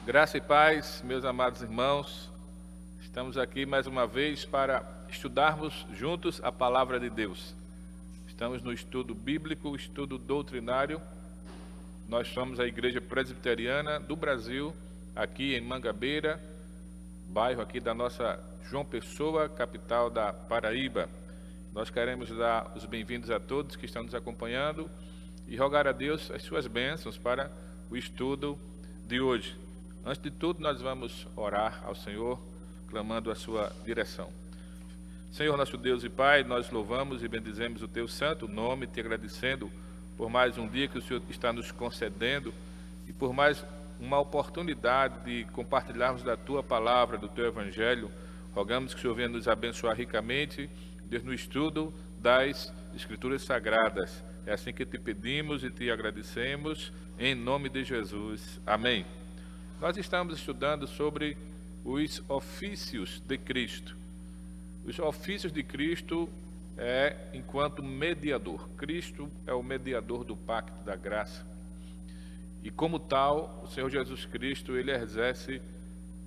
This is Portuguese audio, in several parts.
Graça e paz, meus amados irmãos, estamos aqui mais uma vez para estudarmos juntos a palavra de Deus. Estamos no estudo bíblico, estudo doutrinário. Nós somos a Igreja Presbiteriana do Brasil, aqui em Mangabeira, bairro aqui da nossa João Pessoa, capital da Paraíba. Nós queremos dar os bem-vindos a todos que estão nos acompanhando e rogar a Deus as suas bênçãos para o estudo de hoje. Antes de tudo, nós vamos orar ao Senhor, clamando a sua direção. Senhor, nosso Deus e Pai, nós louvamos e bendizemos o Teu santo nome, te agradecendo por mais um dia que o Senhor está nos concedendo e por mais uma oportunidade de compartilharmos da Tua palavra, do Teu Evangelho. Rogamos que o Senhor venha nos abençoar ricamente, Deus, no estudo das Escrituras Sagradas. É assim que te pedimos e te agradecemos, em nome de Jesus. Amém. Nós estamos estudando sobre os ofícios de Cristo. Os ofícios de Cristo enquanto mediador. Cristo é o mediador do pacto da graça. E como tal, o Senhor Jesus Cristo, ele exerce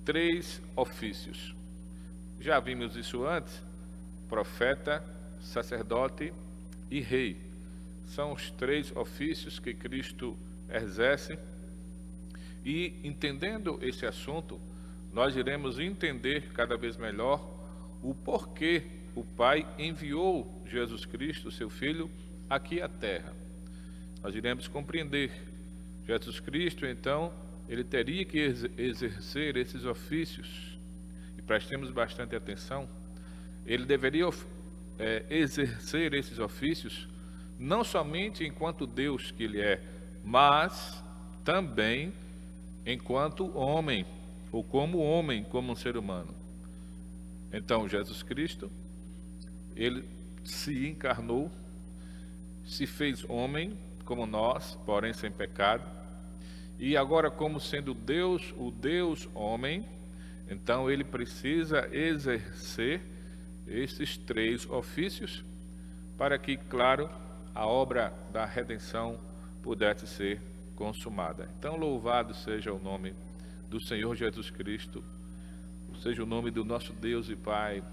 3 ofícios. Já vimos isso antes: profeta, sacerdote e rei. São os 3 ofícios que Cristo exerce. E entendendo esse assunto, nós iremos entender cada vez melhor o porquê o Pai enviou Jesus Cristo, seu Filho, aqui à Terra. Nós iremos compreender. Jesus Cristo, então, ele teria que exercer esses ofícios. E prestemos bastante atenção. Ele deveria exercer esses ofícios não somente enquanto Deus que ele é, mas também enquanto homem, ou como homem, como um ser humano. Então, Jesus Cristo, ele se encarnou, se fez homem, como nós, porém sem pecado, e agora, como sendo Deus, o Deus homem, então ele precisa exercer esses 3 ofícios, para que, claro, a obra da redenção pudesse ser consumada. Então, louvado seja o nome do Senhor Jesus Cristo, seja o nome do nosso Deus e Pai,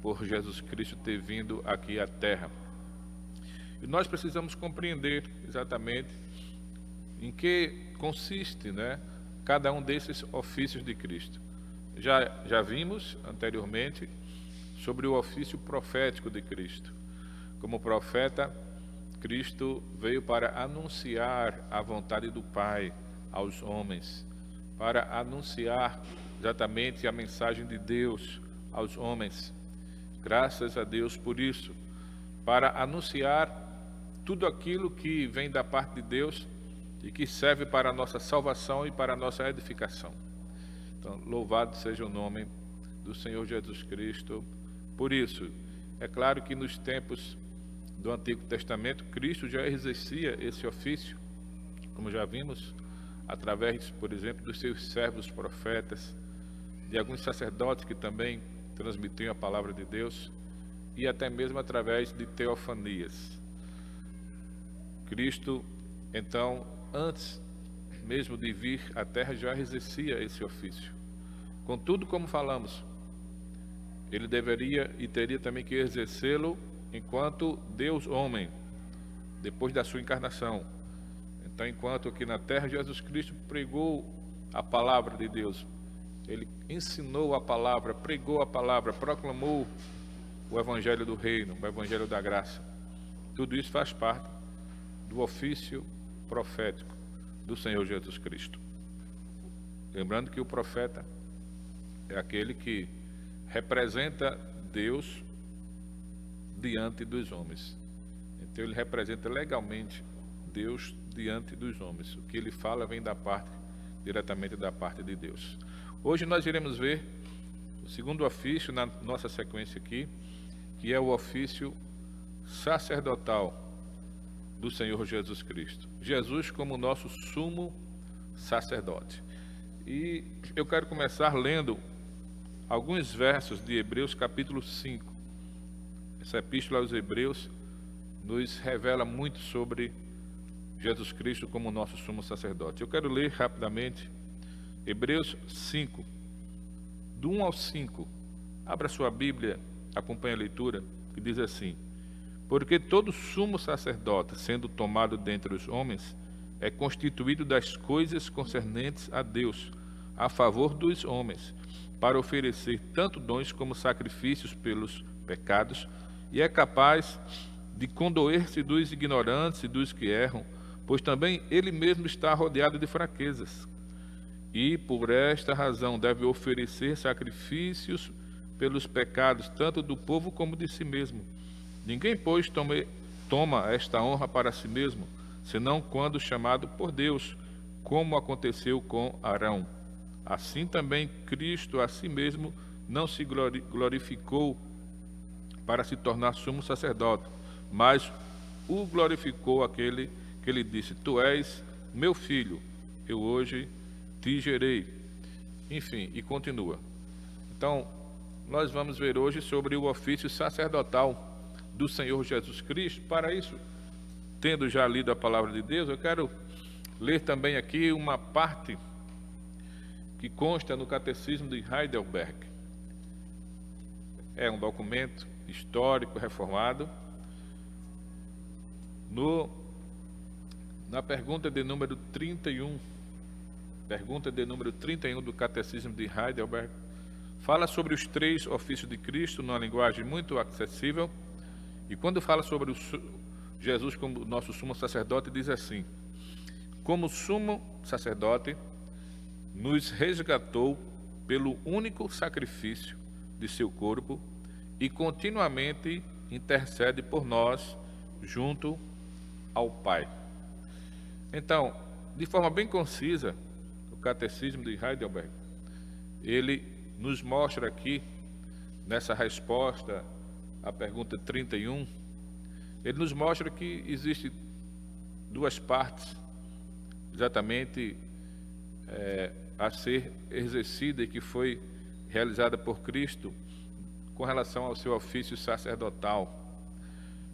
por Jesus Cristo ter vindo aqui à Terra. E nós precisamos compreender exatamente em que consiste, cada um desses ofícios de Cristo. Já vimos anteriormente sobre o ofício profético de Cristo. Como profeta, Cristo veio para anunciar a vontade do Pai aos homens, para anunciar exatamente a mensagem de Deus aos homens. Graças a Deus por isso, para anunciar tudo aquilo que vem da parte de Deus e que serve para a nossa salvação e para a nossa edificação. Então, louvado seja o nome do Senhor Jesus Cristo por isso. É claro que nos tempos do Antigo Testamento, Cristo já exercia esse ofício, como já vimos, através, por exemplo, dos seus servos profetas, de alguns sacerdotes que também transmitiam a palavra de Deus, e até mesmo através de teofanias. Cristo, então, antes mesmo de vir à terra, já exercia esse ofício. Contudo, como falamos, ele deveria e teria também que exercê-lo enquanto Deus homem, depois da sua encarnação. Então, enquanto aqui na terra Jesus Cristo pregou a palavra de Deus, ele ensinou a palavra, pregou a palavra, proclamou o evangelho do reino, o evangelho da graça. Tudo isso faz parte do ofício profético do Senhor Jesus Cristo. Lembrando que o profeta é aquele que representa Deus diante dos homens. Então ele representa legalmente Deus diante dos homens. O que ele fala vem diretamente da parte de Deus. Hoje nós iremos ver o segundo ofício na nossa sequência aqui, que é o ofício sacerdotal do Senhor Jesus Cristo. Jesus como nosso sumo sacerdote. E eu quero começar lendo alguns versos de Hebreus capítulo 5. Essa epístola aos Hebreus nos revela muito sobre Jesus Cristo como nosso sumo sacerdote. Eu quero ler rapidamente Hebreus 5, do 1 ao 5. Abra sua Bíblia, acompanhe a leitura, que diz assim: porque todo sumo sacerdote, sendo tomado dentre os homens, é constituído das coisas concernentes a Deus, a favor dos homens, para oferecer tanto dons como sacrifícios pelos pecados, e é capaz de condoer-se dos ignorantes e dos que erram, pois também ele mesmo está rodeado de fraquezas. E por esta razão deve oferecer sacrifícios pelos pecados, tanto do povo como de si mesmo. Ninguém, pois, toma esta honra para si mesmo, senão quando chamado por Deus, como aconteceu com Arão. Assim também Cristo a si mesmo não se glorificou para se tornar sumo sacerdote, mas o glorificou aquele que lhe disse: tu és meu filho, eu hoje te gerei. Enfim, e continua. Então, nós vamos ver hoje sobre o ofício sacerdotal do Senhor Jesus Cristo. Para isso, tendo já lido a palavra de Deus, eu quero ler também aqui uma parte que consta no Catecismo de Heidelberg. É um documento histórico reformado. Na pergunta de número 31, do Catecismo de Heidelberg, fala sobre os 3 ofícios de Cristo numa linguagem muito acessível. E quando fala sobre Jesus como nosso sumo sacerdote, diz assim: como sumo sacerdote, nos resgatou pelo único sacrifício de seu corpo e continuamente intercede por nós junto ao Pai. Então, de forma bem concisa, o Catecismo de Heidelberg, ele nos mostra aqui, nessa resposta à pergunta 31, ele nos mostra que existe 2 partes, exatamente a ser exercida e que foi realizada por Cristo com relação ao seu ofício sacerdotal.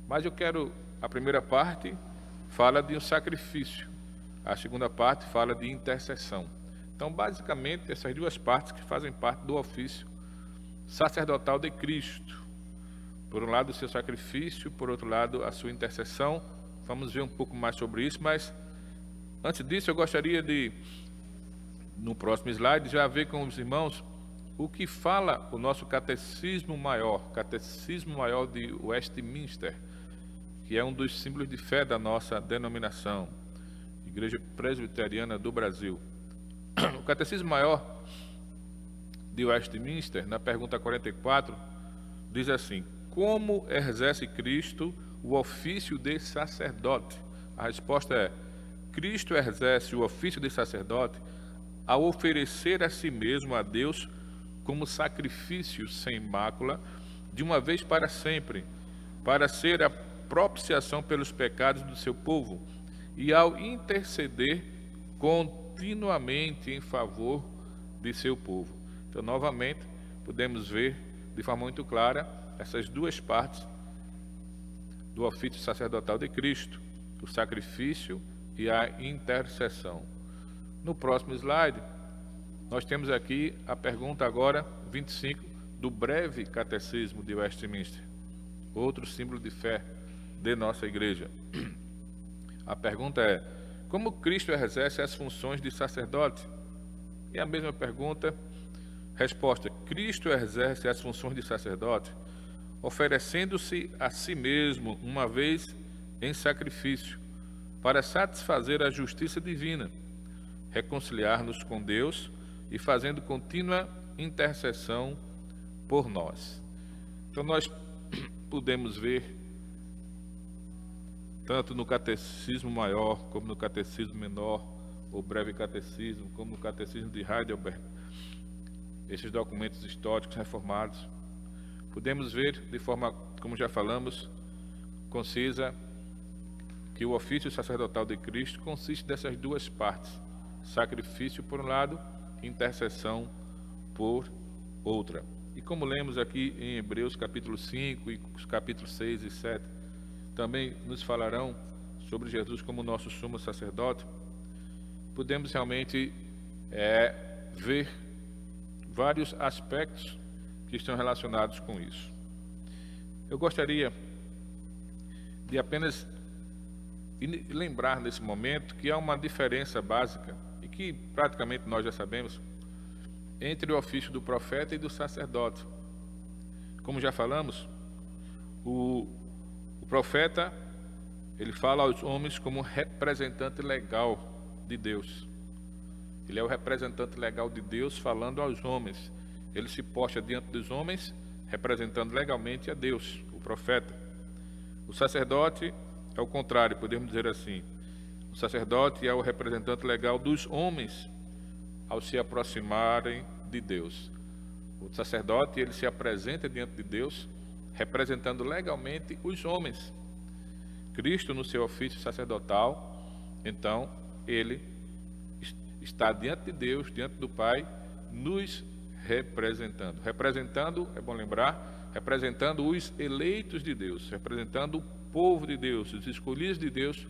Mas a primeira parte fala de um sacrifício, a segunda parte fala de intercessão. Então, basicamente, essas 2 partes que fazem parte do ofício sacerdotal de Cristo. Por um lado, o seu sacrifício, por outro lado, a sua intercessão. Vamos ver um pouco mais sobre isso, mas antes disso, eu gostaria de, no próximo slide, já ver com os irmãos o que fala o nosso Catecismo Maior de Westminster, que é um dos símbolos de fé da nossa denominação, Igreja Presbiteriana do Brasil. O Catecismo Maior de Westminster, na pergunta 44, diz assim: como exerce Cristo o ofício de sacerdote? A resposta é: Cristo exerce o ofício de sacerdote ao oferecer a si mesmo a Deus como sacrifício sem mácula, de uma vez para sempre, para ser a propiciação pelos pecados do seu povo, e ao interceder continuamente em favor de seu povo. Então, novamente, podemos ver de forma muito clara essas 2 partes do ofício sacerdotal de Cristo: o sacrifício e a intercessão. No próximo slide, nós temos aqui a pergunta agora 25 do breve Catecismo de Westminster, outro símbolo de fé de nossa igreja. A pergunta é: como Cristo exerce as funções de sacerdote? E a mesma pergunta, resposta: Cristo exerce as funções de sacerdote oferecendo-se a si mesmo uma vez em sacrifício, para satisfazer a justiça divina, reconciliar-nos com Deus e fazendo contínua intercessão por nós. Então nós podemos ver, tanto no Catecismo Maior, como no Catecismo Menor, o Breve Catecismo, como no Catecismo de Heidelberg, esses documentos históricos reformados, podemos ver de forma, como já falamos, concisa, que o ofício sacerdotal de Cristo consiste dessas 2 partes: sacrifício por um lado, intercessão por outra. E como lemos aqui em Hebreus capítulo 5 e os capítulos 6 e 7, também nos falarão sobre Jesus como nosso sumo sacerdote, podemos realmente ver vários aspectos que estão relacionados com isso. Eu gostaria de apenas lembrar nesse momento que há uma diferença básica, e que praticamente nós já sabemos, entre o ofício do profeta e do sacerdote. Como já falamos, o profeta, ele fala aos homens como representante legal de Deus. Ele é o representante legal de Deus falando aos homens. Ele se posta diante dos homens, representando legalmente a Deus, o profeta. O sacerdote é o contrário, podemos dizer assim. O sacerdote é o representante legal dos homens ao se aproximarem de Deus. O sacerdote, ele se apresenta diante de Deus, representando legalmente os homens. Cristo, no seu ofício sacerdotal, então, ele está diante de Deus, diante do Pai, nos representando. Representando, é bom lembrar, representando os eleitos de Deus, representando o povo de Deus, os escolhidos de Deus,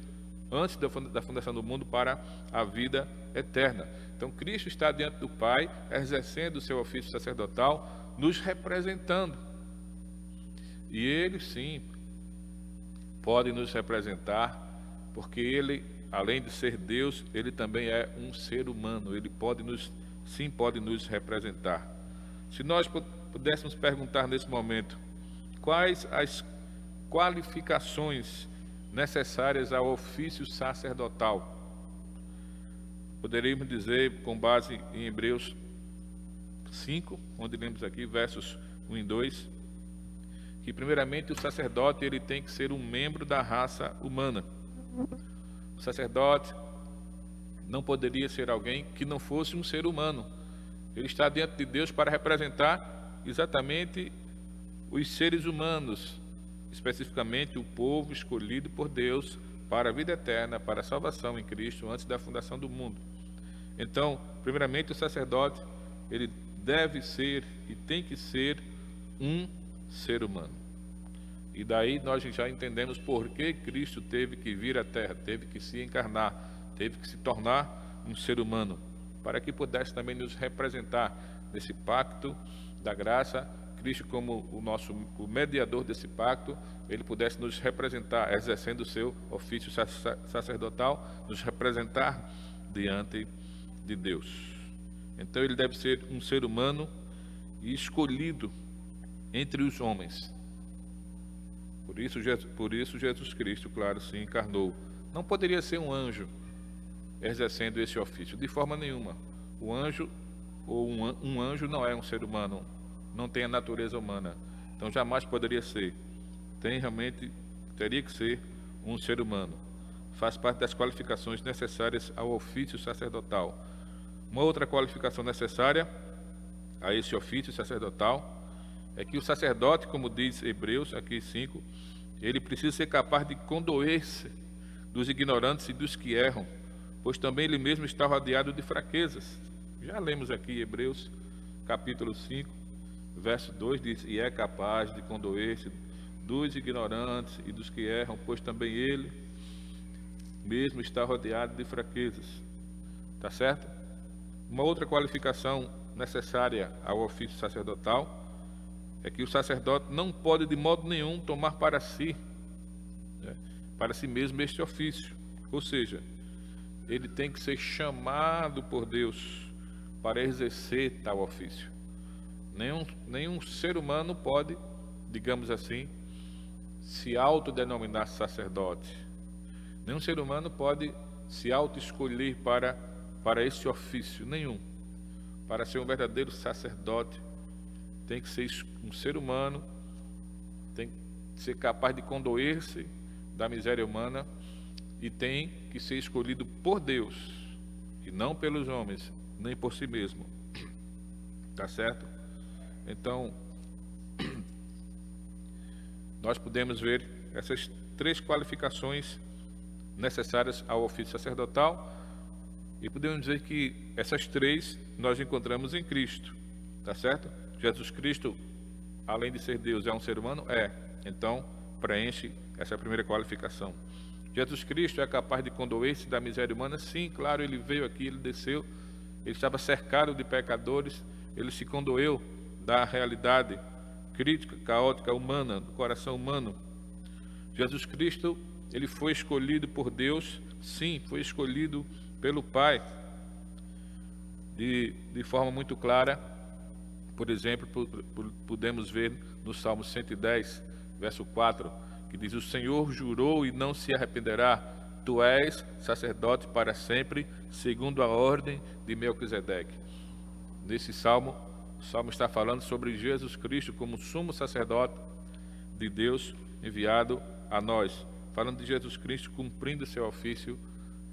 antes da fundação do mundo, para a vida eterna. Então, Cristo está diante do Pai, exercendo o seu ofício sacerdotal, nos representando. E Ele, sim, pode nos representar, porque Ele, além de ser Deus, Ele também é um ser humano. Ele pode nos representar. Se nós pudéssemos perguntar nesse momento, quais as qualificações necessárias ao ofício sacerdotal, poderíamos dizer, com base em Hebreus 5, onde lemos aqui versos 1 e 2, que primeiramente o sacerdote, ele tem que ser um membro da raça humana. O sacerdote não poderia ser alguém que não fosse um ser humano. Ele está diante de Deus para representar exatamente os seres humanos, especificamente o povo escolhido por Deus para a vida eterna, para a salvação em Cristo, antes da fundação do mundo. Então, primeiramente, o sacerdote, ele deve ser e tem que ser um ser humano. E daí nós já entendemos por que Cristo teve que vir à Terra, teve que se encarnar, teve que se tornar um ser humano, para que pudesse também nos representar nesse pacto da graça. Cristo, como o mediador desse pacto, ele pudesse nos representar, exercendo o seu ofício sacerdotal, nos representar diante de Deus. Então ele deve ser um ser humano e escolhido entre os homens. Por isso Jesus Cristo, claro, se encarnou. Não poderia ser um anjo exercendo esse ofício, de forma nenhuma. O anjo, ou um anjo não é um ser humano, não tem a natureza humana, então jamais poderia ser. Teria que ser um ser humano. Faz parte das qualificações necessárias ao ofício sacerdotal. Uma outra qualificação necessária a esse ofício sacerdotal é que o sacerdote, como diz Hebreus aqui 5, ele precisa ser capaz de condoer-se dos ignorantes e dos que erram, pois também ele mesmo está rodeado de fraquezas. Já lemos aqui Hebreus capítulo 5, verso 2, diz: e é capaz de condoer-se dos ignorantes e dos que erram, pois também ele mesmo está rodeado de fraquezas. Tá certo? Uma outra qualificação necessária ao ofício sacerdotal é que o sacerdote não pode de modo nenhum tomar para si mesmo este ofício. Ou seja, ele tem que ser chamado por Deus para exercer tal ofício. Nenhum ser humano pode, digamos assim, se autodenominar sacerdote. Nenhum ser humano pode se auto-escolher para esse ofício, nenhum. Para ser um verdadeiro sacerdote, tem que ser um ser humano, tem que ser capaz de condoer-se da miséria humana e tem que ser escolhido por Deus e não pelos homens, nem por si mesmo. Tá certo? Então, nós podemos ver essas 3 qualificações necessárias ao ofício sacerdotal e podemos dizer que essas 3 nós encontramos em Cristo. Tá certo? Jesus Cristo, além de ser Deus, é um ser humano? É. Então, preenche essa primeira qualificação. Jesus Cristo é capaz de condoer-se da miséria humana? Sim, claro, ele veio aqui, ele desceu, ele estava cercado de pecadores, ele se condoeu da realidade crítica, caótica, humana, do coração humano. Jesus Cristo, ele foi escolhido por Deus, sim, foi escolhido pelo Pai, de forma muito clara. Por exemplo, podemos ver no Salmo 110, verso 4, que diz: o Senhor jurou e não se arrependerá, tu és sacerdote para sempre, segundo a ordem de Melquisedeque. Nesse salmo, o salmo está falando sobre Jesus Cristo como sumo sacerdote de Deus enviado a nós, falando de Jesus Cristo cumprindo seu ofício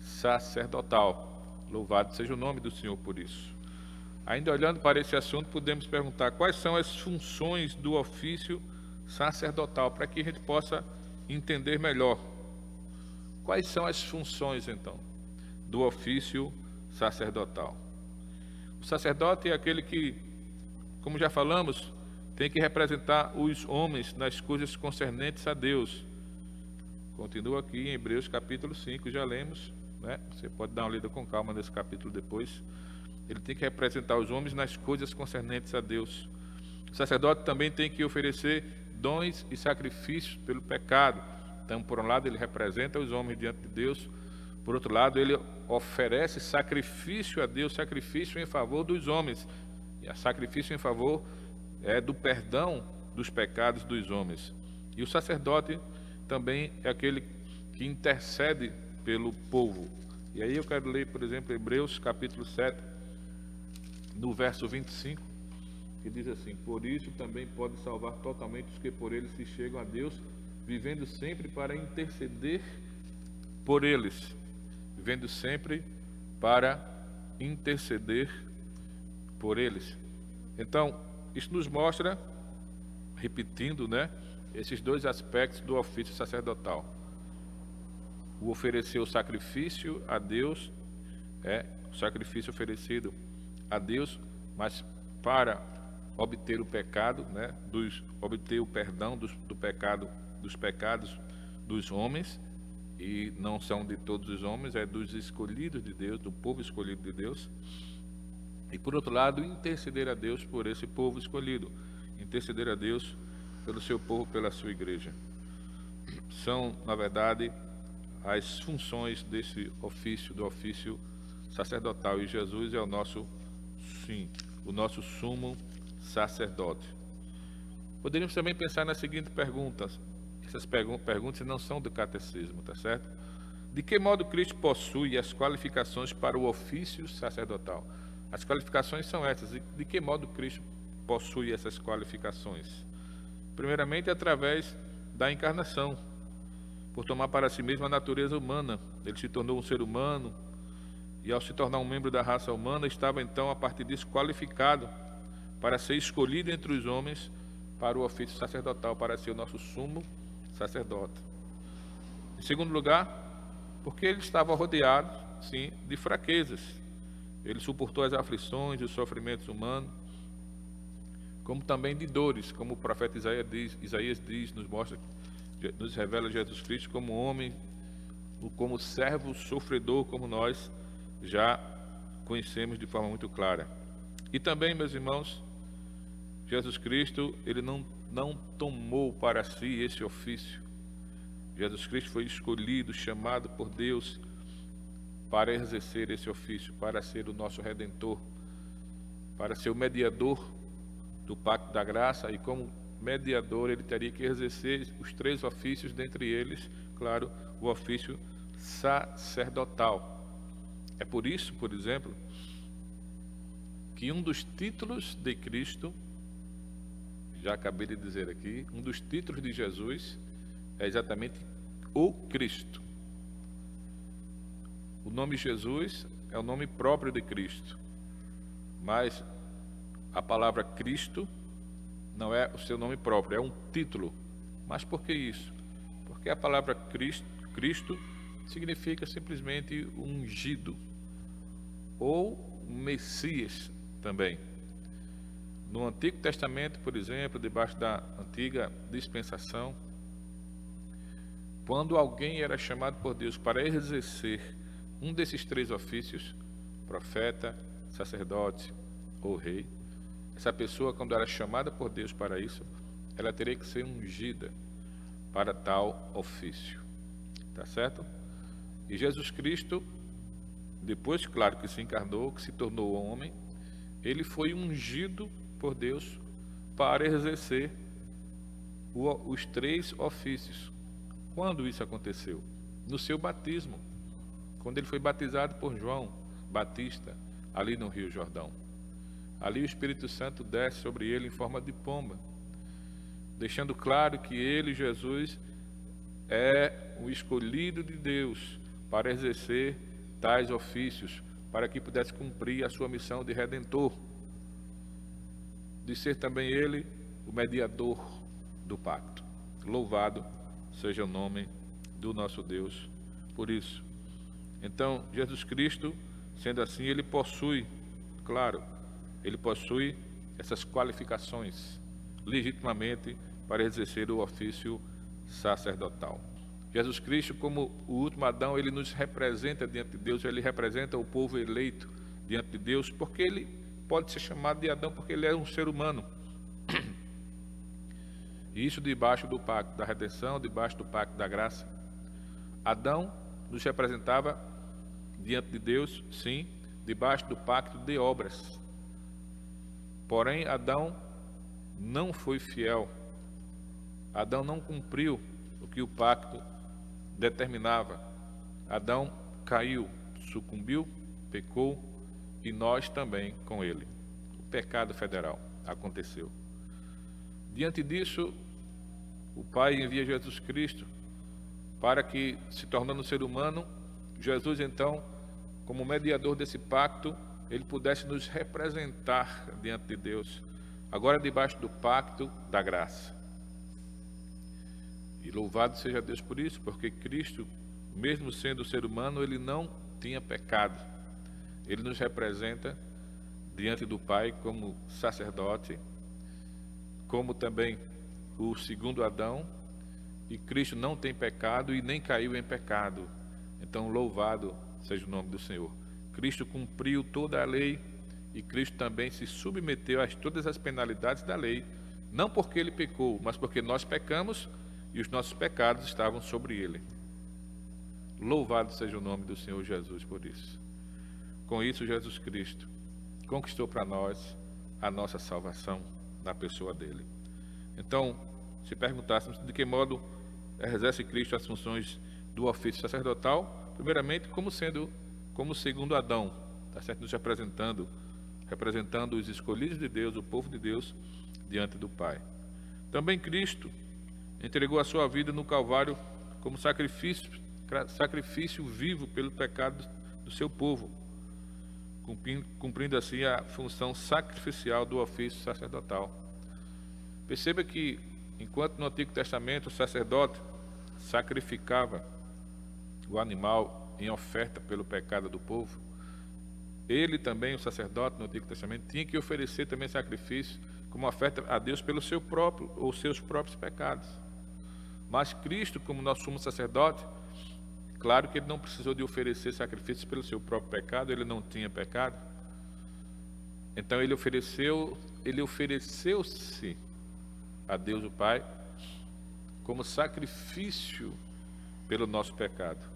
sacerdotal. Louvado seja o nome do Senhor por isso. Ainda olhando para esse assunto, podemos perguntar quais são as funções do ofício sacerdotal, para que a gente possa entender melhor. Quais são as funções, então, do ofício sacerdotal? O sacerdote é aquele que, como já falamos, tem que representar os homens nas coisas concernentes a Deus. Continua aqui em Hebreus capítulo 5, já lemos, né? Você pode dar uma lida com calma nesse capítulo depois. Ele tem que representar os homens nas coisas concernentes a Deus. O sacerdote também tem que oferecer dons e sacrifícios pelo pecado. Então, por um lado, ele representa os homens diante de Deus. Por outro lado, ele oferece sacrifício a Deus, sacrifício em favor dos homens. E sacrifício em favor do perdão dos pecados dos homens. E o sacerdote também é aquele que intercede pelo povo. E aí eu quero ler, por exemplo, Hebreus capítulo 7, no verso 25, que diz assim: por isso também pode salvar totalmente os que por ele se chegam a Deus, vivendo sempre para interceder por eles. Vivendo sempre para interceder por eles. Então, isso nos mostra, repetindo, né, esses dois aspectos do ofício sacerdotal. O oferecer o sacrifício a Deus, o sacrifício oferecido a Deus, mas para obter o pecado, né, obter o perdão do pecado, dos pecados dos homens, e não são de todos os homens, é dos escolhidos de Deus, do povo escolhido de Deus. E por outro lado, interceder a Deus por esse povo escolhido, interceder a Deus pelo seu povo, pela sua igreja. São, na verdade, as funções desse ofício, do ofício sacerdotal, e Jesus é o nosso sumo sacerdote. Poderíamos também pensar na seguinte pergunta. Essas perguntas não são do catecismo, tá certo? De que modo Cristo possui as qualificações para o ofício sacerdotal? As qualificações são essas. De que modo Cristo possui essas qualificações? Primeiramente, através da encarnação, por tomar para si mesmo a natureza humana. Ele se tornou um ser humano, e ao se tornar um membro da raça humana, estava então, a partir disso, qualificado para ser escolhido entre os homens para o ofício sacerdotal, para ser o nosso sumo sacerdote. Em segundo lugar, porque ele estava rodeado, sim, de fraquezas. Ele suportou as aflições e os sofrimentos humanos, como também de dores, como o profeta Isaías diz, nos mostra, nos revela Jesus Cristo como homem, como servo sofredor, como nós já conhecemos de forma muito clara. E também, meus irmãos, Jesus Cristo, ele não tomou para si esse ofício. Jesus Cristo foi escolhido, chamado por Deus para exercer esse ofício, para ser o nosso Redentor, para ser o mediador do pacto da graça, e como mediador ele teria que exercer os três ofícios, dentre eles, claro, o ofício sacerdotal. É por isso, por exemplo, que um dos títulos de Cristo, já acabei de dizer aqui, um dos títulos de Jesus é exatamente o Cristo. O nome Jesus é o nome próprio de Cristo, mas a palavra Cristo não é o seu nome próprio, é um título. Mas por que isso? Porque a palavra Cristo significa simplesmente ungido, ou Messias também. No Antigo Testamento, por exemplo, debaixo da antiga dispensação, quando alguém era chamado por Deus para exercer um desses três ofícios, profeta, sacerdote ou rei, essa pessoa, quando era chamada por Deus para isso, ela teria que ser ungida para tal ofício, tá certo? E Jesus Cristo, depois, claro, que se encarnou, que se tornou homem, ele foi ungido por Deus para exercer os 3 ofícios. Quando isso aconteceu? No seu batismo, quando ele foi batizado por João Batista, ali no Rio Jordão. Ali o Espírito Santo desce sobre ele em forma de pomba, deixando claro que ele, Jesus, é o escolhido de Deus para exercer tais ofícios, para que pudesse cumprir a sua missão de redentor, de ser também ele o mediador do pacto. Louvado seja o nome do nosso Deus por isso. Então, Jesus Cristo, sendo assim, ele possui, claro, ele possui essas qualificações legitimamente para exercer o ofício sacerdotal. Jesus Cristo, como o último Adão, ele nos representa diante de Deus, ele representa o povo eleito diante de Deus, porque ele pode ser chamado de Adão, porque ele é um ser humano. E isso debaixo do pacto da redenção, debaixo do pacto da graça. Adão nos representava diante de Deus, sim, debaixo do pacto de obras. Porém, Adão não foi fiel. Adão não cumpriu o que o pacto determinava. Adão caiu, sucumbiu, pecou, e nós também com ele. O pecado federal aconteceu. Diante disso, o Pai envia Jesus Cristo para que, se tornando ser humano, Jesus então, como mediador desse pacto, ele pudesse nos representar diante de Deus, agora debaixo do pacto da graça. E louvado seja Deus por isso, porque Cristo, mesmo sendo ser humano, ele não tinha pecado. Ele nos representa diante do Pai como sacerdote, como também o segundo Adão, e Cristo não tem pecado e nem caiu em pecado. Então, louvado seja o nome do Senhor. Cristo cumpriu toda a lei e Cristo também se submeteu a todas as penalidades da lei, não porque ele pecou, mas porque nós pecamos e os nossos pecados estavam sobre ele. Louvado seja o nome do Senhor Jesus por isso. Com isso, Jesus Cristo conquistou para nós a nossa salvação na pessoa dele. Então, se perguntássemos de que modo exerce Cristo as funções do ofício sacerdotal, primeiramente como segundo Adão, tá certo? Nos representando os escolhidos de Deus, o povo de Deus, diante do Pai. Também Cristo entregou a sua vida no Calvário como sacrifício vivo pelo pecado do seu povo, cumprindo assim a função sacrificial do ofício sacerdotal. Perceba que, enquanto no Antigo Testamento o sacerdote sacrificava o animal em oferta pelo pecado do povo, ele também, o sacerdote no Antigo Testamento, tinha que oferecer também sacrifício como oferta a Deus pelo seu próprio ou seus próprios pecados. Mas Cristo, como nosso sumo sacerdote, claro que ele não precisou de oferecer sacrifícios pelo seu próprio pecado, ele não tinha pecado. Então ele ofereceu-se a Deus o Pai como sacrifício pelo nosso pecado.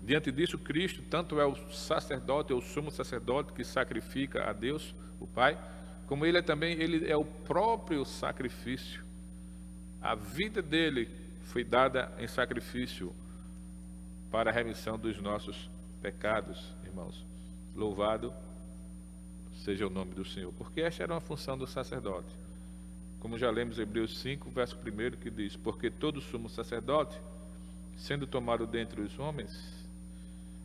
Diante disso, Cristo tanto é o sacerdote, é o sumo sacerdote que sacrifica a Deus o Pai, como ele é o próprio sacrifício. A vida dele foi dada em sacrifício para a remissão dos nossos pecados, irmãos. Louvado seja o nome do Senhor, porque esta era uma função do sacerdote. Como já lemos em Hebreus 5, verso 1, que diz: porque todo sumo sacerdote, sendo tomado dentre os homens,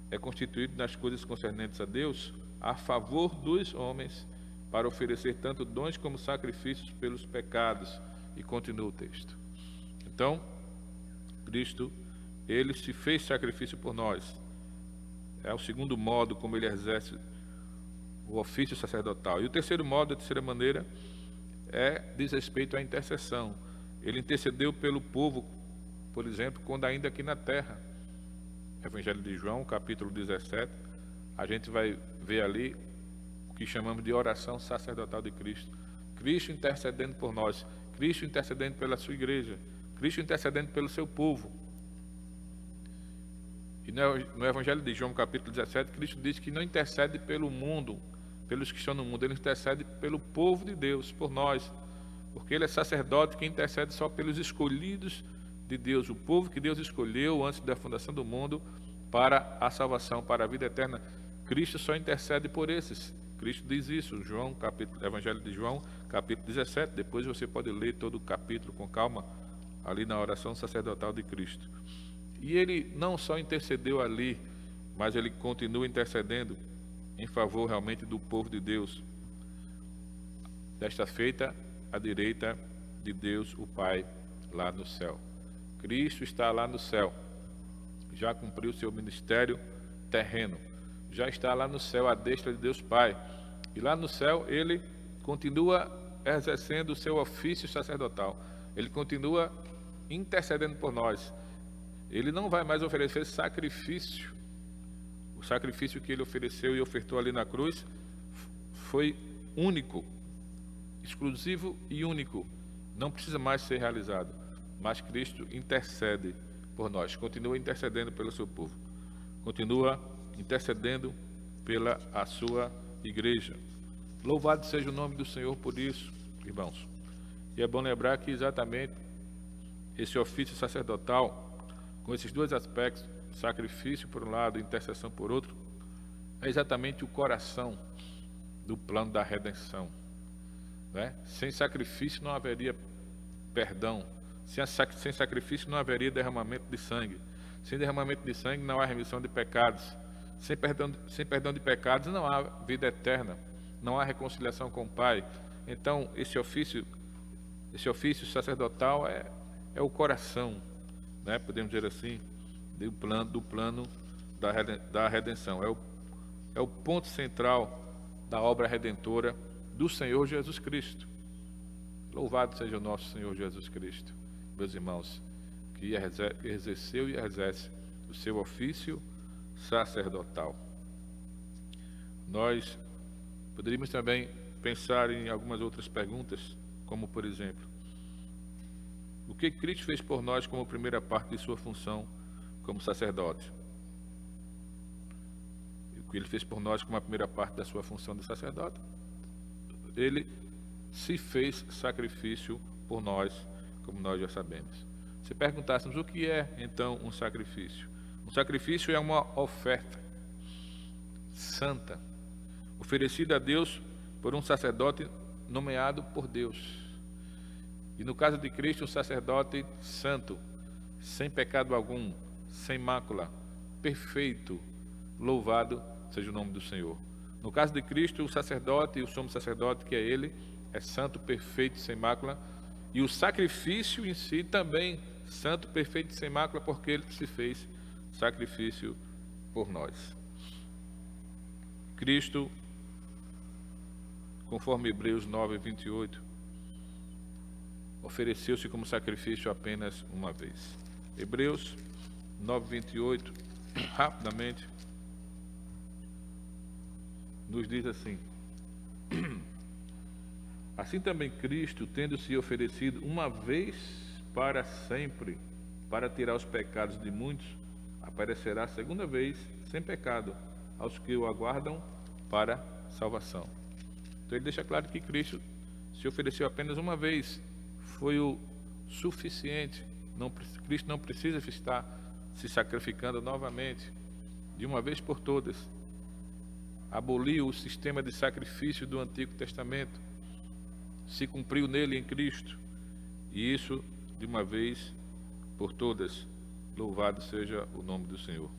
é constituído nas coisas concernentes a Deus, a favor dos homens, para oferecer tanto dons como sacrifícios pelos pecados. E continua o texto. Então, Cristo, ele se fez sacrifício por nós. É o segundo modo como ele exerce o ofício sacerdotal. E o terceiro modo, a terceira maneira, diz respeito à intercessão. Ele intercedeu pelo povo, por exemplo, quando ainda aqui na terra. Evangelho de João, capítulo 17, a gente vai ver ali que chamamos de oração sacerdotal de Cristo. Cristo intercedendo por nós, Cristo intercedendo pela sua igreja, Cristo intercedendo pelo seu povo. E no Evangelho de João, capítulo 17, Cristo diz que não intercede pelo mundo, pelos que estão no mundo, Ele intercede pelo povo de Deus, por nós, porque Ele é sacerdote que intercede só pelos escolhidos de Deus, o povo que Deus escolheu antes da fundação do mundo para a salvação, para a vida eterna. Cristo só intercede por esses. Cristo diz isso, Evangelho de João, capítulo 17. Depois você pode ler todo o capítulo com calma, ali na oração sacerdotal de Cristo. E Ele não só intercedeu ali, mas Ele continua intercedendo em favor realmente do povo de Deus. Desta feita, à direita de Deus, o Pai, lá no céu. Cristo está lá no céu, já cumpriu seu ministério terreno, já está lá no céu, à destra de Deus Pai. E lá no céu, Ele continua exercendo o seu ofício sacerdotal. Ele continua intercedendo por nós. Ele não vai mais oferecer sacrifício. O sacrifício que Ele ofereceu e ofertou ali na cruz foi único, exclusivo e único. Não precisa mais ser realizado. Mas Cristo intercede por nós. Continua intercedendo pelo seu povo. Continua intercedendo pela a sua igreja. Louvado seja o nome do Senhor por isso, irmãos. E é bom lembrar que exatamente esse ofício sacerdotal, com esses dois aspectos, sacrifício por um lado e intercessão por outro, é exatamente o coração do plano da redenção. Né? Sem sacrifício não haveria perdão. Sem sacrifício não haveria derramamento de sangue. Sem derramamento de sangue não há remissão de pecados. Sem perdão de pecados não há vida eterna. Não há reconciliação com o Pai. Então, esse ofício sacerdotal é o coração, né? Podemos dizer assim, do plano da redenção. É o ponto central da obra redentora do Senhor Jesus Cristo. Louvado seja o nosso Senhor Jesus Cristo, meus irmãos, que exerceu e exerce o seu ofício sacerdotal. Nós poderíamos também pensar em algumas outras perguntas, como por exemplo, o que Cristo fez por nós como primeira parte de sua função como sacerdote? O que Ele fez por nós como a primeira parte da sua função de sacerdote? Ele se fez sacrifício por nós, como nós já sabemos. Se perguntássemos o que é, então, um sacrifício? Um sacrifício é uma oferta santa, oferecida a Deus por um sacerdote nomeado por Deus. E no caso de Cristo, um sacerdote santo, sem pecado algum, sem mácula, perfeito, louvado seja o nome do Senhor. No caso de Cristo, o sacerdote, o sumo sacerdote, que é Ele, é santo, perfeito, sem mácula, e o sacrifício em si também, santo, perfeito, sem mácula, porque Ele se fez sacrifício por nós. Cristo, conforme Hebreus 9, 28, ofereceu-se como sacrifício apenas uma vez. Hebreus 9, 28, rapidamente, nos diz assim: assim também Cristo, tendo se oferecido uma vez para sempre, para tirar os pecados de muitos, aparecerá a segunda vez, sem pecado, aos que o aguardam para salvação. Então ele deixa claro que Cristo se ofereceu apenas uma vez, foi o suficiente. Cristo não precisa estar se sacrificando novamente, de uma vez por todas. Aboliu o sistema de sacrifício do Antigo Testamento, se cumpriu nele, em Cristo, e isso de uma vez por todas. Louvado seja o nome do Senhor.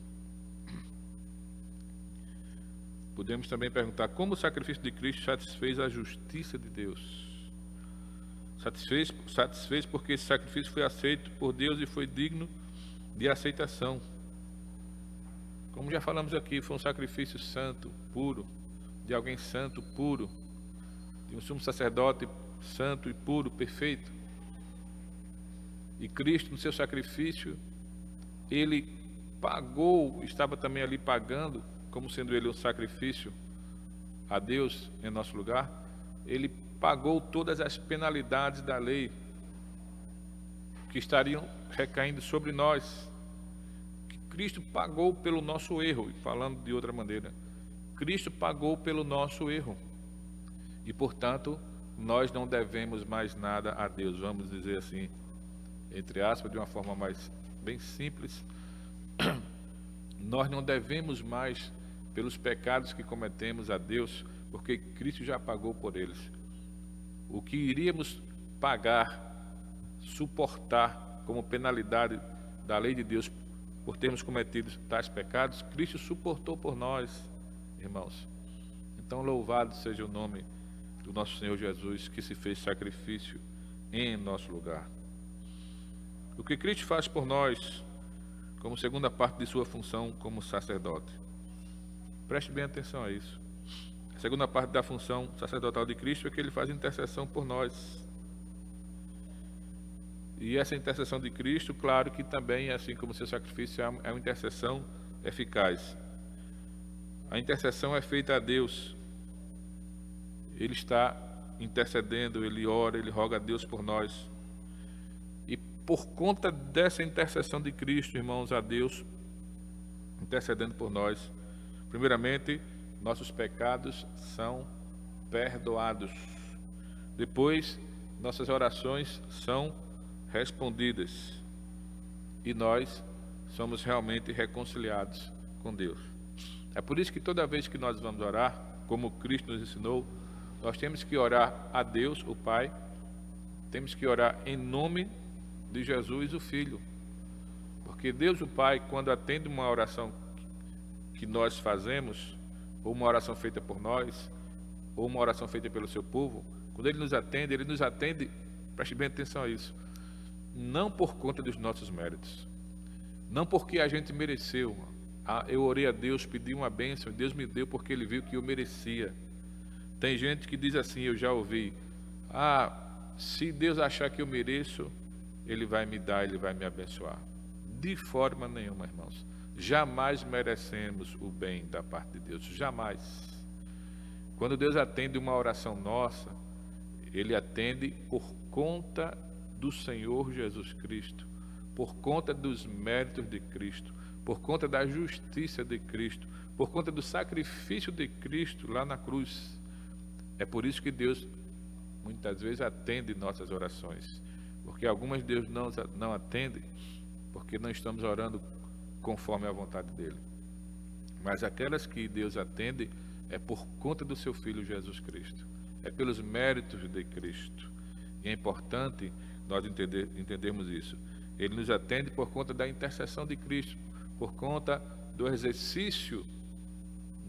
Podemos também perguntar como o sacrifício de Cristo satisfez a justiça de Deus. Satisfez porque esse sacrifício foi aceito por Deus e foi digno de aceitação. Como já falamos aqui, foi um sacrifício santo, puro, de alguém santo, puro, de um sumo sacerdote santo e puro, perfeito. E Cristo, no seu sacrifício, Ele pagou, estava também ali pagando, como sendo Ele um sacrifício a Deus em nosso lugar, ele pagou todas as penalidades da lei que estariam recaindo sobre nós. Cristo pagou pelo nosso erro, e falando de outra maneira, Cristo pagou pelo nosso erro. E, portanto, nós não devemos mais nada a Deus, vamos dizer assim, entre aspas, de uma forma mais bem simples. Nós não devemos mais pelos pecados que cometemos a Deus, porque Cristo já pagou por eles. O que iríamos pagar, suportar como penalidade da lei de Deus por termos cometido tais pecados, Cristo suportou por nós, irmãos. Então, louvado seja o nome do nosso Senhor Jesus, que se fez sacrifício em nosso lugar. O que Cristo faz por nós, como segunda parte de sua função como sacerdote. Preste bem atenção a isso. A segunda parte da função sacerdotal de Cristo é que ele faz intercessão por nós. E essa intercessão de Cristo, claro que também, assim como seu sacrifício, é uma intercessão eficaz. A intercessão é feita a Deus. Ele está intercedendo, ele ora, ele roga a Deus por nós. E por conta dessa intercessão de Cristo, irmãos, a Deus, intercedendo por nós, primeiramente, nossos pecados são perdoados. Depois, nossas orações são respondidas. E nós somos realmente reconciliados com Deus. É por isso que toda vez que nós vamos orar, como Cristo nos ensinou, nós temos que orar a Deus, o Pai, temos que orar em nome de Jesus, o Filho. Porque Deus, o Pai, quando atende uma oração que nós fazemos, ou uma oração feita por nós, ou uma oração feita pelo seu povo, quando Ele nos atende, preste bem atenção a isso, não por conta dos nossos méritos, não porque a gente mereceu. Eu orei a Deus, pedi uma bênção, Deus me deu porque Ele viu que eu merecia. Tem gente que diz assim, eu já ouvi, se Deus achar que eu mereço, Ele vai me dar, Ele vai me abençoar. De forma nenhuma, irmãos. Jamais merecemos o bem da parte de Deus, jamais. Quando Deus atende uma oração nossa, Ele atende por conta do Senhor Jesus Cristo, por conta dos méritos de Cristo, por conta da justiça de Cristo, por conta do sacrifício de Cristo lá na cruz. É por isso que Deus muitas vezes atende nossas orações, porque algumas Deus não atende, porque não estamos orando conforme a vontade dEle. Mas aquelas que Deus atende é por conta do seu Filho Jesus Cristo, é pelos méritos de Cristo. E é importante nós entendermos isso. Ele nos atende por conta da intercessão de Cristo, por conta do exercício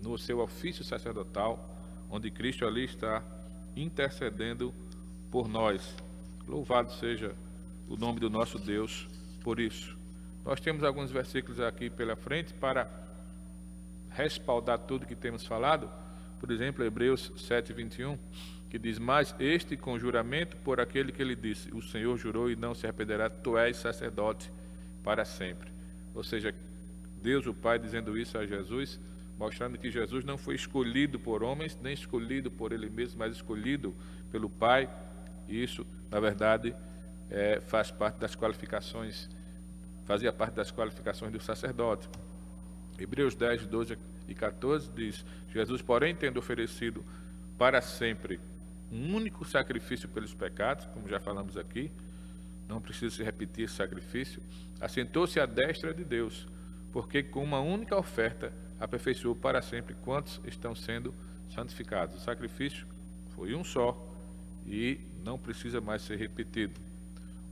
no seu ofício sacerdotal, onde Cristo ali está intercedendo por nós. Louvado seja o nome do nosso Deus por isso. Nós temos alguns versículos aqui pela frente para respaldar tudo que temos falado. Por exemplo, Hebreus 7:21, que diz, mas este com juramento por aquele que lhe disse, o Senhor jurou e não se arrependerá, tu és sacerdote para sempre. Ou seja, Deus o Pai dizendo isso a Jesus, mostrando que Jesus não foi escolhido por homens, nem escolhido por Ele mesmo, mas escolhido pelo Pai. E isso, na verdade, fazia parte das qualificações do sacerdote. Hebreus 10, 12 e 14 diz, Jesus, porém, tendo oferecido para sempre um único sacrifício pelos pecados, como já falamos aqui, não precisa se repetir esse sacrifício, assentou-se à destra de Deus, porque com uma única oferta aperfeiçoou para sempre quantos estão sendo santificados. O sacrifício foi um só e não precisa mais ser repetido.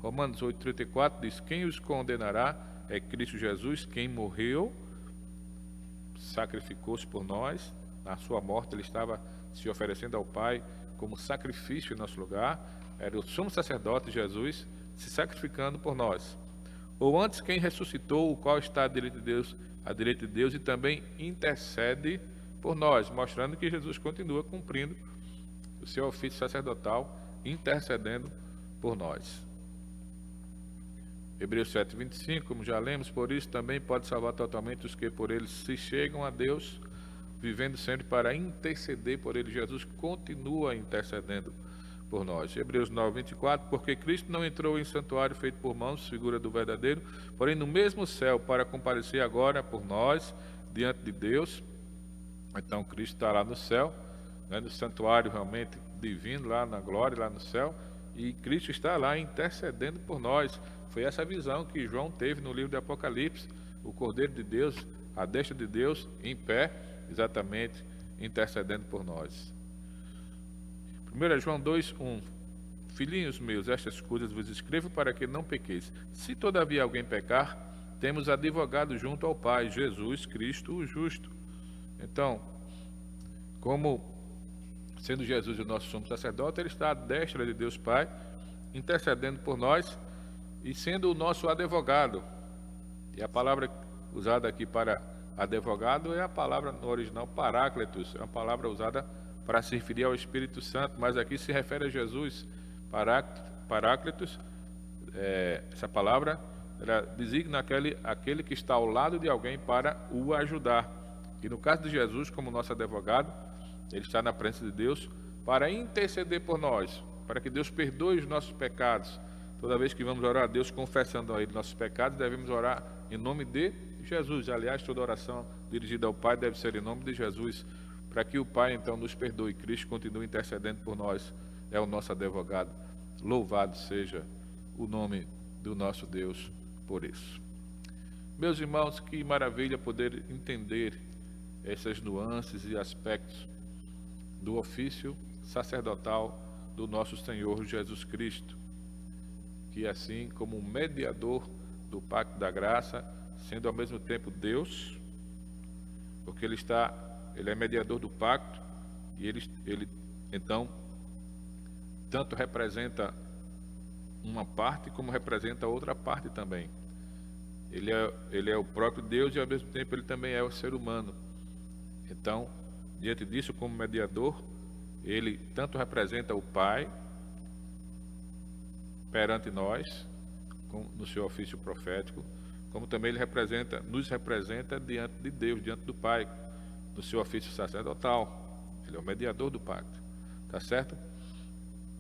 Romanos 8:34 diz, quem os condenará é Cristo Jesus, quem morreu, sacrificou-se por nós, na sua morte ele estava se oferecendo ao Pai como sacrifício em nosso lugar, era o sumo sacerdote Jesus se sacrificando por nós. Ou antes, quem ressuscitou, o qual está à direita de Deus e também intercede por nós, mostrando que Jesus continua cumprindo o seu ofício sacerdotal, intercedendo por nós. Hebreus 7:25, como já lemos, por isso também pode salvar totalmente os que por eles se chegam a Deus, vivendo sempre para interceder por ele. Jesus continua intercedendo por nós. Hebreus 9, 24, porque Cristo não entrou em santuário feito por mãos, figura do verdadeiro, porém no mesmo céu, para comparecer agora por nós, diante de Deus. Então Cristo está lá no céu, né, no santuário realmente divino, lá na glória, lá no céu, e Cristo está lá intercedendo por nós. Foi essa visão que João teve no livro de Apocalipse, o Cordeiro de Deus, a destra de Deus, em pé, exatamente, intercedendo por nós. 1 João 2, 1. Filhinhos meus, estas coisas vos escrevo para que não pequeis. Se todavia alguém pecar, temos advogado junto ao Pai, Jesus Cristo o justo. Então, como sendo Jesus o nosso sumo sacerdote, ele está à destra de Deus Pai, intercedendo por nós e sendo o nosso advogado. E a palavra usada aqui para advogado é a palavra no original paráclitos, é uma palavra usada para se referir ao Espírito Santo, mas aqui se refere a Jesus. Paráclitos, essa palavra, ela designa aquele que está ao lado de alguém para o ajudar. E no caso de Jesus, como nosso advogado, ele está na presença de Deus para interceder por nós, para que Deus perdoe os nossos pecados. Toda vez que vamos orar a Deus confessando a Ele nossos pecados, devemos orar em nome de Jesus. Aliás, toda oração dirigida ao Pai deve ser em nome de Jesus, para que o Pai então nos perdoe. Cristo continue intercedendo por nós, é o nosso advogado. Louvado seja o nome do nosso Deus por isso. Meus irmãos, que maravilha poder entender essas nuances e aspectos do ofício sacerdotal do nosso Senhor Jesus Cristo, que assim como mediador do pacto da graça, sendo ao mesmo tempo Deus, porque ele é mediador do pacto, e ele então tanto representa uma parte como representa outra parte também. Ele é o próprio Deus e ao mesmo tempo ele também é o ser humano. Então, diante disso, como mediador, ele tanto representa o Pai perante nós, no seu ofício profético, como também ele nos representa diante de Deus, diante do Pai, no seu ofício sacerdotal. Ele é o mediador do pacto, tá certo?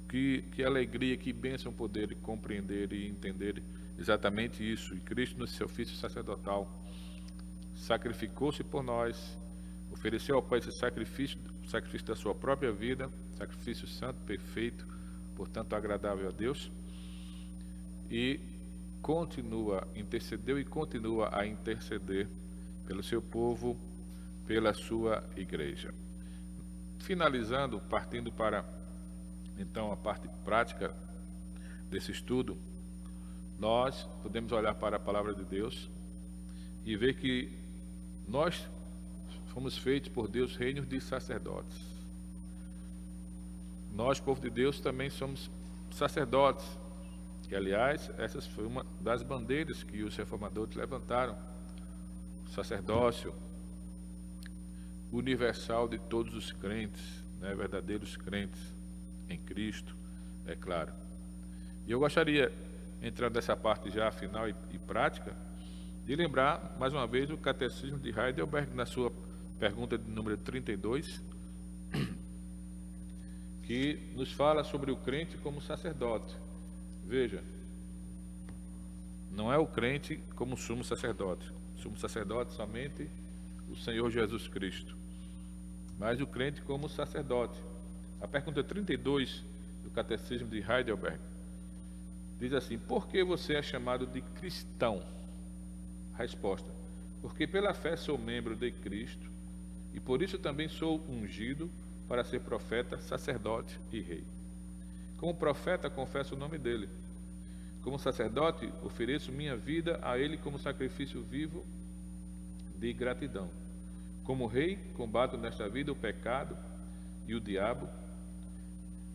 Que alegria, que bênção poder compreender e entender exatamente isso. E Cristo, no seu ofício sacerdotal, sacrificou-se por nós, ofereceu ao Pai esse sacrifício da sua própria vida, sacrifício santo, perfeito, portanto agradável a Deus, e intercedeu e continua a interceder pelo seu povo, pela sua igreja. Finalizando, partindo para então a parte prática desse estudo, nós podemos olhar para a palavra de Deus e ver que nós fomos feitos por Deus reinos de sacerdotes. Nós, povo de Deus, também somos sacerdotes. E, aliás, essa foi uma das bandeiras que os reformadores levantaram. O sacerdócio universal de todos os crentes, né, verdadeiros crentes em Cristo, é claro. E eu gostaria, entrando nessa parte já final e prática, de lembrar, mais uma vez, o Catecismo de Heidelberg, na sua pergunta de número 32, que nos fala sobre o crente como sacerdote. Veja, não é o crente como sumo sacerdote. Sumo sacerdote somente o Senhor Jesus Cristo, mas o crente como sacerdote. A pergunta 32 do Catecismo de Heidelberg diz assim: por que você é chamado de cristão? A resposta: porque pela fé sou membro de Cristo e por isso também sou ungido para ser profeta, sacerdote e rei. Como profeta, confesso o nome dele. Como sacerdote, ofereço minha vida a ele como sacrifício vivo de gratidão. Como rei, combato nesta vida o pecado e o diabo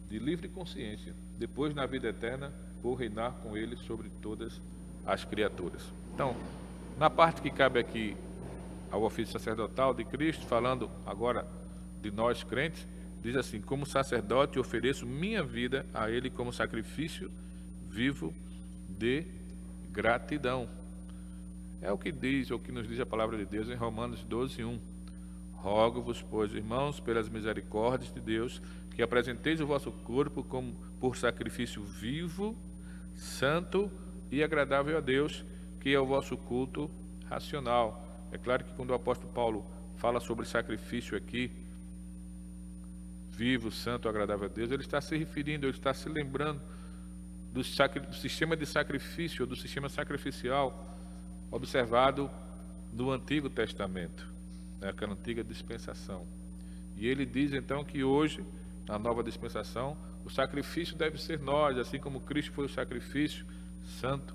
de livre consciência. Depois, na vida eterna, vou reinar com ele sobre todas as criaturas. Então, na parte que cabe aqui ao ofício sacerdotal de Cristo, falando agora de nós crentes, diz assim: como sacerdote ofereço minha vida a ele como sacrifício vivo de gratidão. É o que diz, ou que nos diz a palavra de Deus em Romanos 12, 1. Rogo-vos, pois, irmãos, pelas misericórdias de Deus, que apresenteis o vosso corpo como por sacrifício vivo, santo e agradável a Deus, que é o vosso culto racional. É claro que quando o apóstolo Paulo fala sobre sacrifício aqui, vivo, santo, agradável a Deus, ele está se referindo, ele está se lembrando do sistema de sacrifício, do sistema sacrificial observado no Antigo Testamento, naquela antiga dispensação. E ele diz então que hoje, na nova dispensação, o sacrifício deve ser nós, assim como Cristo foi o sacrifício santo,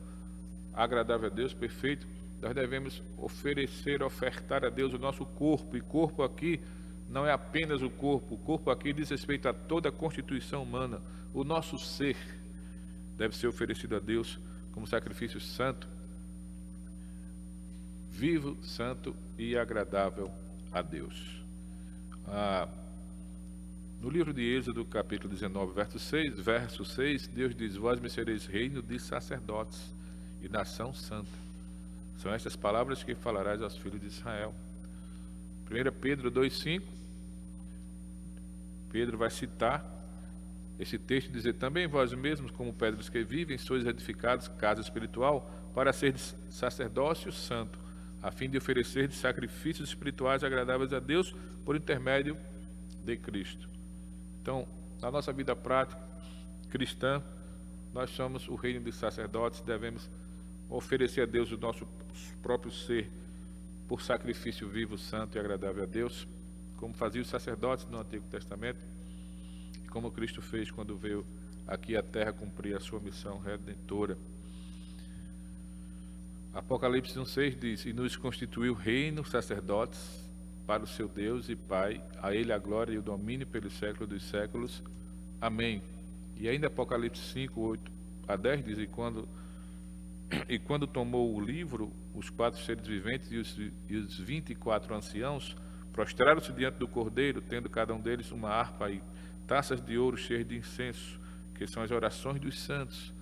agradável a Deus, perfeito. Nós devemos ofertar a Deus o nosso corpo, e corpo aqui não é apenas o corpo aqui diz respeito a toda a constituição humana. O nosso ser deve ser oferecido a Deus como sacrifício santo, vivo, santo e agradável a Deus. No livro de Êxodo, capítulo 19, verso 6, Deus diz: vós me sereis reino de sacerdotes e nação santa. São estas palavras que falarás aos filhos de Israel. 1 Pedro 2,5, Pedro vai citar esse texto e dizer: também vós mesmos, como pedras que vivem, sois edificados casa espiritual para ser sacerdócio santo, a fim de oferecer sacrifícios espirituais agradáveis a Deus por intermédio de Cristo. Então, na nossa vida prática cristã, nós somos o reino de sacerdotes, devemos oferecer a Deus o nosso próprio ser por sacrifício vivo, santo e agradável a Deus, como faziam os sacerdotes no Antigo Testamento, e como Cristo fez quando veio aqui à terra cumprir a sua missão redentora. Apocalipse 1,6 diz: e nos constituiu reino, sacerdotes para o seu Deus e Pai, a Ele a glória e o domínio pelos séculos dos séculos. Amém. E ainda Apocalipse 5:8-10 diz: e quando tomou o livro, os 4 seres viventes e os 24 anciãos prostraram-se diante do Cordeiro, tendo cada um deles uma harpa e taças de ouro cheias de incenso, que são as orações dos santos.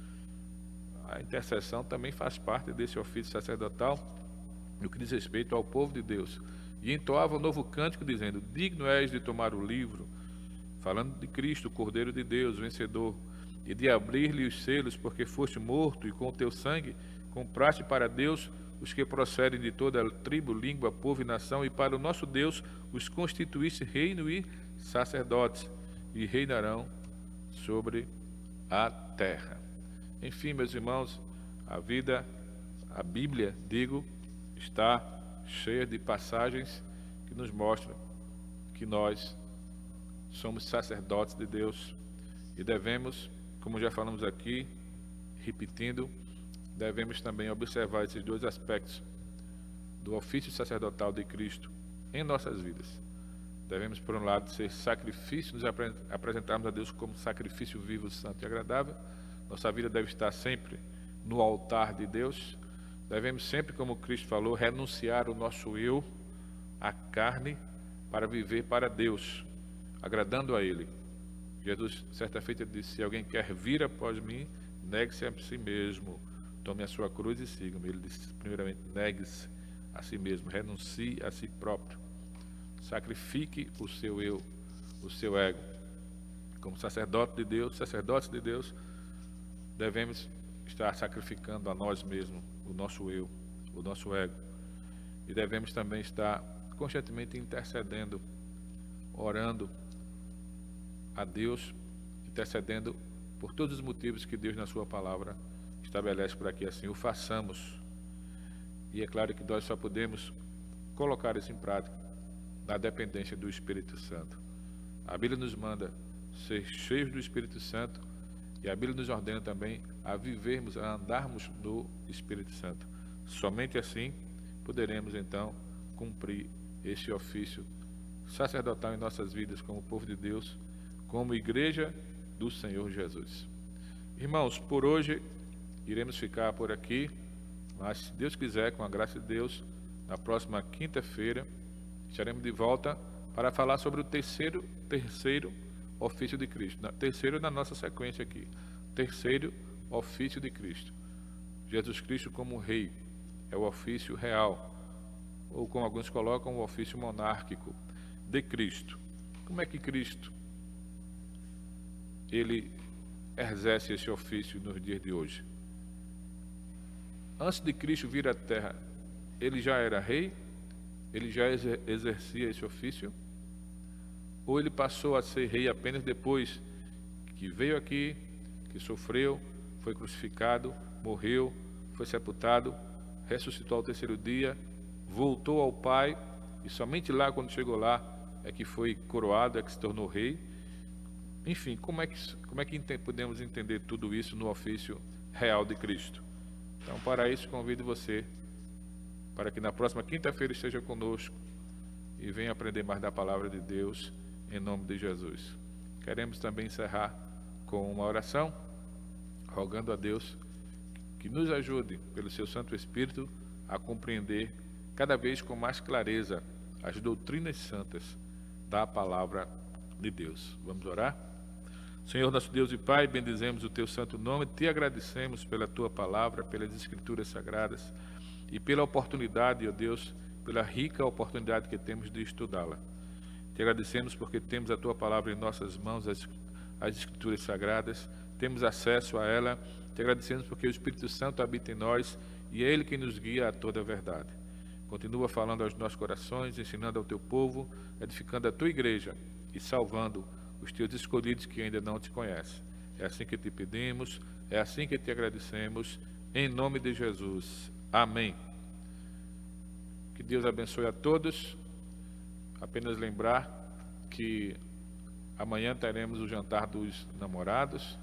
A intercessão também faz parte desse ofício sacerdotal, no que diz respeito ao povo de Deus. E entoava um novo cântico, dizendo: digno és de tomar o livro, falando de Cristo, o Cordeiro de Deus, vencedor, e de abrir-lhe os selos, porque foste morto, e com o teu sangue compraste para Deus os que procedem de toda a tribo, língua, povo e nação, e para o nosso Deus os constituíste reino e sacerdotes, e reinarão sobre a terra. Enfim, meus irmãos, a Bíblia, está cheia de passagens que nos mostram que nós somos sacerdotes de Deus e devemos, como já falamos aqui, repetindo, devemos também observar esses dois aspectos do ofício sacerdotal de Cristo em nossas vidas. Devemos, por um lado, ser sacrifício, nos apresentarmos a Deus como sacrifício vivo, santo e agradável. Nossa vida deve estar sempre no altar de Deus. Devemos sempre, como Cristo falou, renunciar o nosso eu, a carne, para viver para Deus, agradando a Ele. Jesus, certa feita, disse: se alguém quer vir após mim, negue-se a si mesmo, tome a sua cruz e siga-me. Ele disse, primeiramente, negue-se a si mesmo, renuncie a si próprio, sacrifique o seu eu, o seu ego. Como sacerdotes de Deus, devemos estar sacrificando a nós mesmos, o nosso eu, o nosso ego. E devemos também estar constantemente intercedendo, orando a Deus, intercedendo por todos os motivos que Deus na sua palavra estabelece para que assim o façamos. E é claro que nós só podemos colocar isso em prática na dependência do Espírito Santo. A Bíblia nos manda ser cheios do Espírito Santo, e a Bíblia nos ordena também a vivermos, a andarmos no Espírito Santo. Somente assim poderemos então cumprir esse ofício sacerdotal em nossas vidas como povo de Deus, como igreja do Senhor Jesus. Irmãos, por hoje iremos ficar por aqui, mas se Deus quiser, com a graça de Deus, na próxima quinta-feira estaremos de volta para falar sobre o terceiro ofício de Cristo. Terceiro na nossa sequência aqui. Terceiro ofício de Cristo. Jesus Cristo como Rei. É o ofício real. Ou como alguns colocam, o ofício monárquico. de Cristo. Como é que Cristo ele exerce esse ofício nos dias de hoje? Antes de Cristo vir à terra, ele já era rei? Ele já exercia esse ofício? Ou ele passou a ser rei apenas depois que veio aqui, que sofreu, foi crucificado, morreu, foi sepultado, ressuscitou ao terceiro dia, voltou ao Pai, e somente lá, quando chegou lá, é que foi coroado, é que se tornou rei? Enfim, como é que podemos entender tudo isso no ofício real de Cristo? Então, para isso, convido você para que na próxima quinta-feira esteja conosco e venha aprender mais da palavra de Deus, em nome de Jesus. Queremos também encerrar com uma oração, rogando a Deus que nos ajude, pelo seu Santo Espírito, a compreender cada vez com mais clareza as doutrinas santas da palavra de Deus. Vamos orar? Senhor, nosso Deus e Pai, bendizemos o Teu santo nome, Te agradecemos pela Tua palavra, pelas Escrituras Sagradas e pela oportunidade, ó Deus, pela rica oportunidade que temos de estudá-la. Te agradecemos porque temos a Tua palavra em nossas mãos, as Escrituras Sagradas, temos acesso a ela. Te agradecemos porque o Espírito Santo habita em nós e é Ele que nos guia a toda a verdade. Continua falando aos nossos corações, ensinando ao Teu povo, edificando a Tua igreja e salvando os Teus escolhidos que ainda não Te conhecem. É assim que Te pedimos, é assim que Te agradecemos, em nome de Jesus. Amém. Que Deus abençoe a todos. Apenas lembrar que amanhã teremos o jantar dos namorados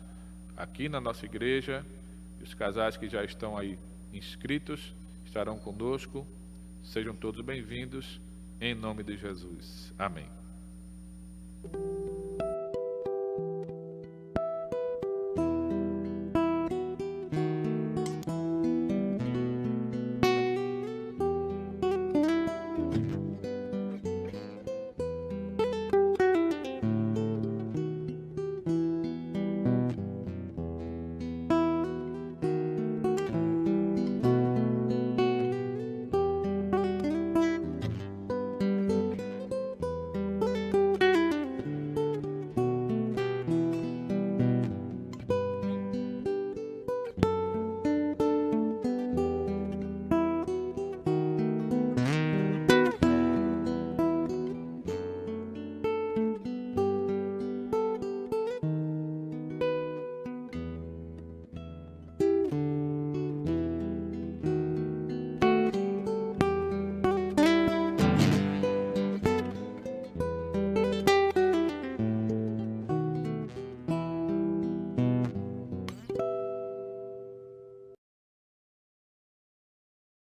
aqui na nossa igreja. Os casais que já estão aí inscritos estarão conosco. Sejam todos bem-vindos, em nome de Jesus. Amém.